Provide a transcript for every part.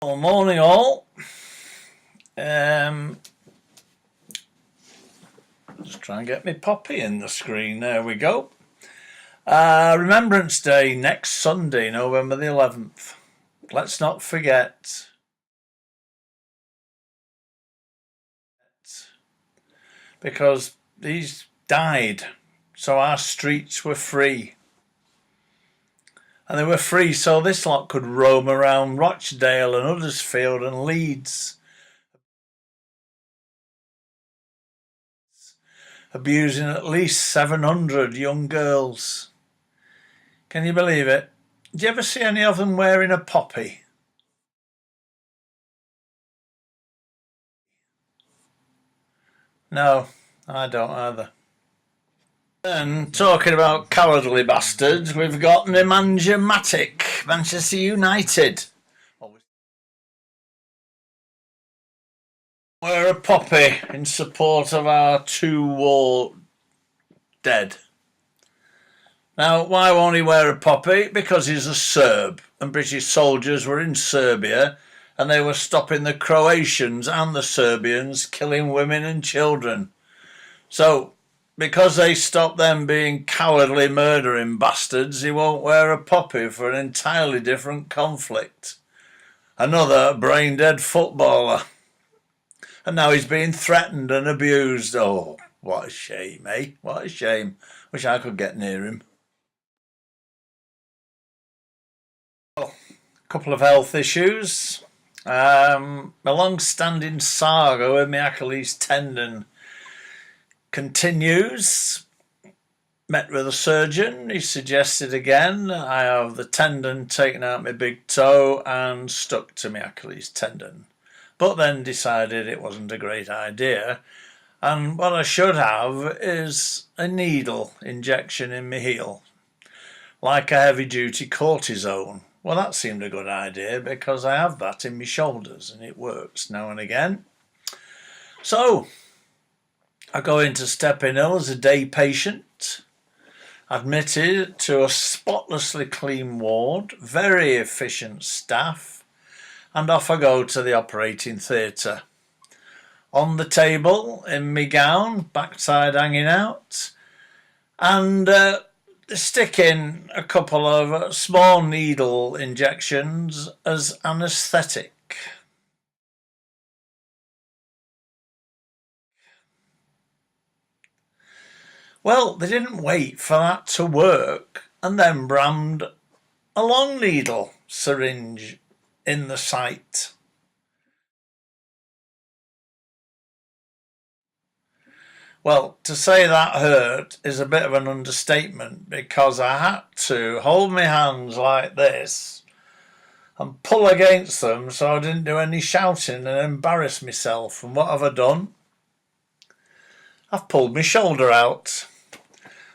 Well, morning all. Just try and get me poppy in the screen. There we go. Remembrance Day next Sunday, November the 11th. Let's not forget. Because these died, so our streets were free. And they were free so this lot could roam around Rochdale and Huddersfield and Leeds, abusing at least 700 young girls. Can you believe it? Did you ever see any of them wearing a poppy? No, I don't either. And talking about cowardly bastards, we've got Nemanja Matic, Manchester United. Wear a poppy in support of our two war dead. Now, why won't he wear a poppy? Because he's a Serb, and British soldiers were in Serbia, and they were stopping the Croatians and the Serbians killing women and children. So, because they stopped them being cowardly murdering bastards, he won't wear a poppy for an entirely different conflict. Another brain-dead footballer. And now he's being threatened and abused. Oh, what a shame, eh? What a shame. Wish I could get near him. Well, a couple of health issues. A long-standing saga with my Achilles tendon continues. Met with a surgeon. He suggested again I have the tendon taken out my big toe and stuck to my Achilles tendon. But then decided it wasn't a great idea. And what I should have is a needle injection in my heel, like a heavy-duty cortisone. Well, that seemed a good idea because I have that in my shoulders and it works now and again. So, I go into Stepping Hill as a day patient, admitted to a spotlessly clean ward, very efficient staff, and off I go to the operating theatre. On the table, in my gown, backside hanging out, and stick in a couple of small needle injections as anaesthetic. Well, they didn't wait for that to work and then rammed a long needle syringe in the site. Well, to say that hurt is a bit of an understatement because I had to hold my hands like this and pull against them so I didn't do any shouting and embarrass myself. And what have I done? I've pulled my shoulder out.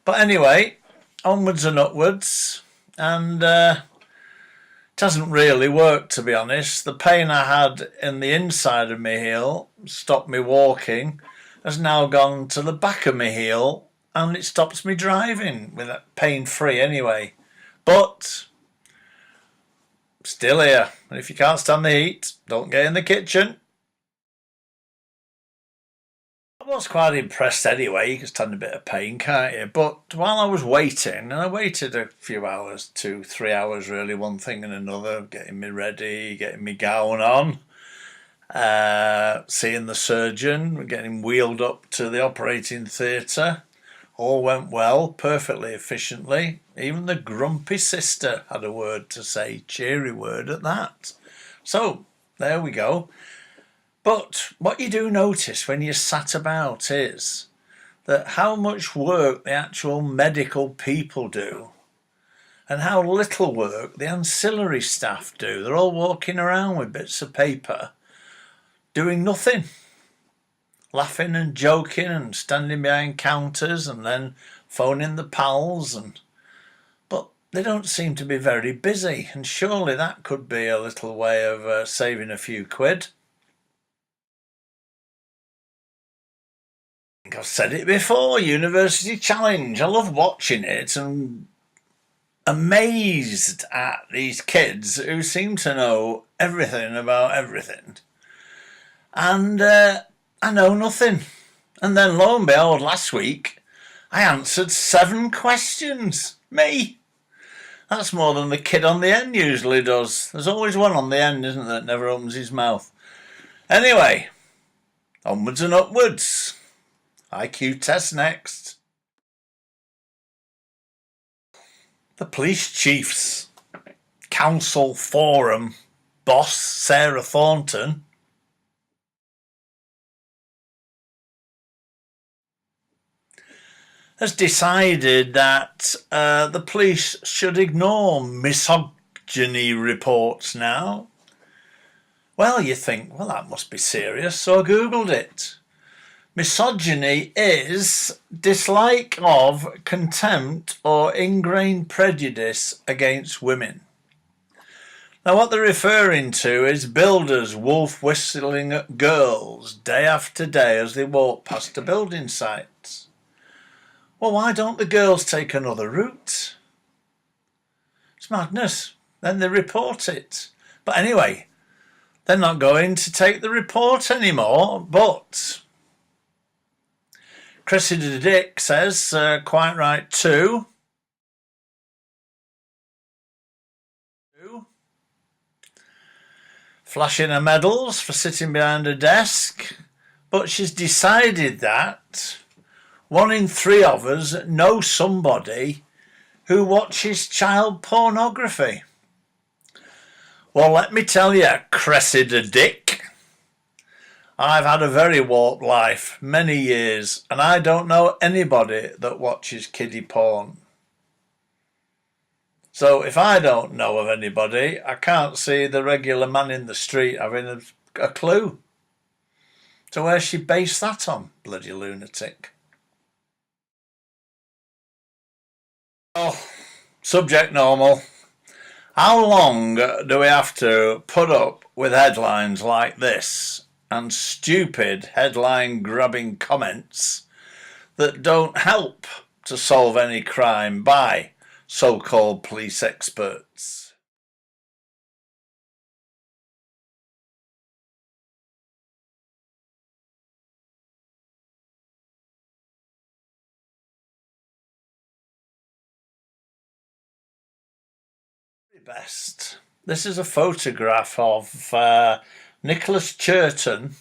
But anyway, onwards and upwards, and it hasn't really worked, to be honest. The pain I had in the inside of my heel stopped me walking, has now gone to the back of my heel, and it stops me driving, with that pain-free anyway. But still here, and if you can't stand the heat, don't get in the kitchen. I was quite impressed anyway. You can stand a bit of pain, can't you? But while I was waiting, and I waited a few hours, 2-3 hours really, one thing and another, getting me ready, getting me gown on, seeing the surgeon, getting wheeled up to the operating theatre. All went well, perfectly efficiently. Even the grumpy sister had a word to say, cheery word at that. So, there we go. But what you do notice when you're sat about is that how much work the actual medical people do and how little work the ancillary staff do. They're all walking around with bits of paper doing nothing, laughing and joking and standing behind counters and then phoning the pals, but they don't seem to be very busy, and surely that could be a little way of saving a few quid. I've said it before, University Challenge. I love watching it and amazed at these kids who seem to know everything about everything. And I know nothing. And then lo and behold, last week, I answered 7 questions. Me. That's more than the kid on the end usually does. There's always one on the end, isn't there, that never opens his mouth. Anyway, onwards and upwards. IQ test next. The police chief's council forum boss, Sarah Thornton, has decided that the police should ignore misogyny reports now. Well, you think, well, that must be serious, so I googled it. Misogyny is dislike of, contempt or ingrained prejudice against women. Now what they're referring to is builders wolf whistling at girls day after day as they walk past a building site. Well, why don't the girls take another route? It's madness. Then they report it. But anyway, they're not going to take the report anymore, but Cressida Dick says, quite right too. Flashing her medals for sitting behind her desk, but she's decided that 1 in 3 of us know somebody who watches child pornography. Well, let me tell you, Cressida Dick, I've had a very warped life, many years, and I don't know anybody that watches kiddie porn. So if I don't know of anybody, I can't see the regular man in the street having a clue. So where's she based that on, bloody lunatic? Oh, subject normal. How long do we have to put up with headlines like this and stupid headline-grabbing comments that don't help to solve any crime by so-called police experts? Best. This is a photograph of Nicholas Churton,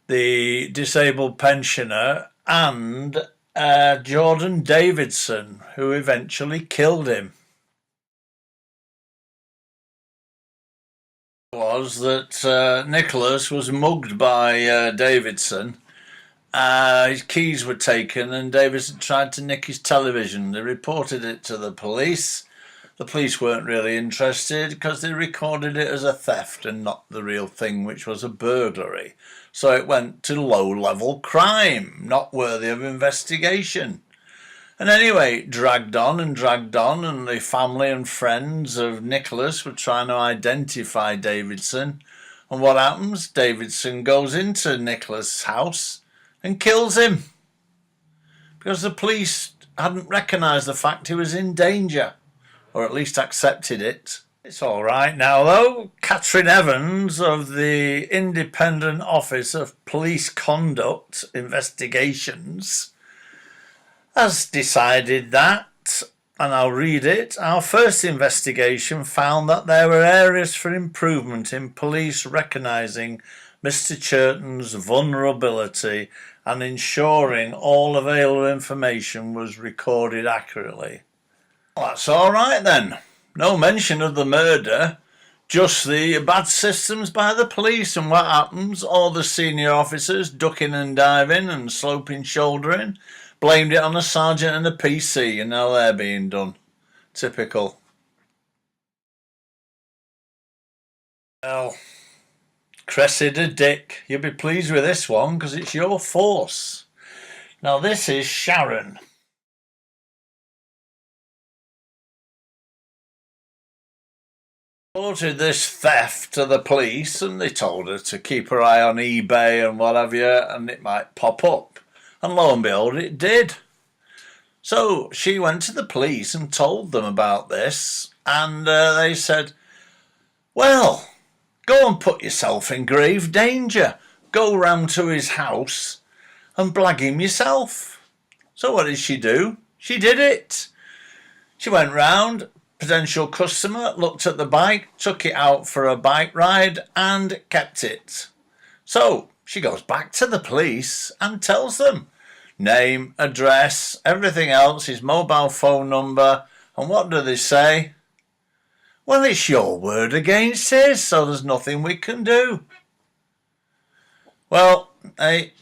the disabled pensioner, and Jordan Davidson, who eventually killed him. Was that Nicholas was mugged by Davidson. His keys were taken and Davidson tried to nick his television. They reported it to the police. The police weren't really interested because they recorded it as a theft and not the real thing, which was a burglary. So it went to low-level crime, not worthy of investigation. And anyway, it dragged on, and the family and friends of Nicholas were trying to identify Davidson. And what happens? Davidson goes into Nicholas' house and kills him because the police hadn't recognised the fact he was in danger, or at least accepted it. It's all right now, though. Catherine Evans of the Independent Office of Police Conduct Investigations has decided that, and I'll read it, our first investigation found that there were areas for improvement in police recognising Mr. Churton's vulnerability and ensuring all available information was recorded accurately. Well, that's all right then. No mention of the murder, just the bad systems by the police. And what happens? All the senior officers ducking and diving and sloping shouldering, blamed it on a sergeant and a PC, and now they're being done. Typical. Well, Cressida Dick, you'll be pleased with this one because it's your force. Now this is Sharon. Reported this theft to the police and they told her to keep her eye on eBay and what have you, and it might pop up. And lo and behold, it did. So she went to the police and told them about this, and they said, well, go and put yourself in grave danger. Go round to his house and blag him yourself. So what did she do? She did it. She went round, potential customer, looked at the bike, took it out for a bike ride and kept it. So she goes back to the police and tells them name, address, everything else, his mobile phone number, and what do they say? Well, it's your word against his, so there's nothing we can do. Well, hey,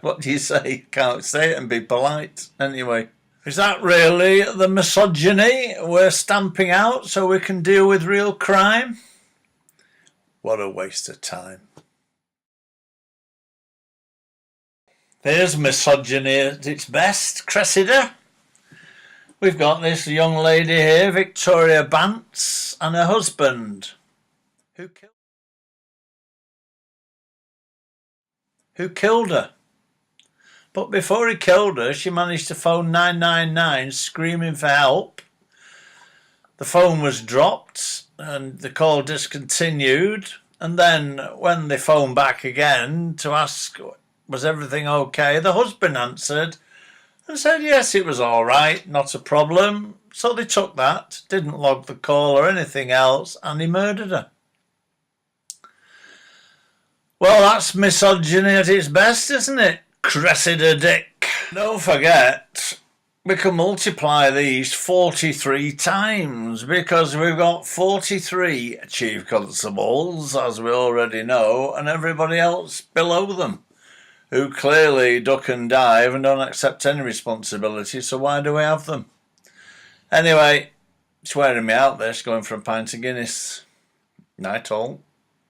what do you say? Can't say it and be polite. Anyway, is that really the misogyny we're stamping out so we can deal with real crime? What a waste of time. There's misogyny at its best, Cressida. We've got this young lady here, Victoria Bantz, and her husband, who killed her. But before he killed her, she managed to phone 999 screaming for help. The phone was dropped and the call discontinued. And then when they phoned back again to ask, was everything okay, the husband answered and said, yes, it was all right, not a problem. So they took that, didn't log the call or anything else, and he murdered her. Well, that's misogyny at its best, isn't it, Cressida Dick? Don't forget, we can multiply these 43 times because we've got 43 chief constables, as we already know, and everybody else below them, who clearly duck and dive and don't accept any responsibility, so why do we have them? Anyway, it's wearing me out, this, going for a pint of Guinness. Night all.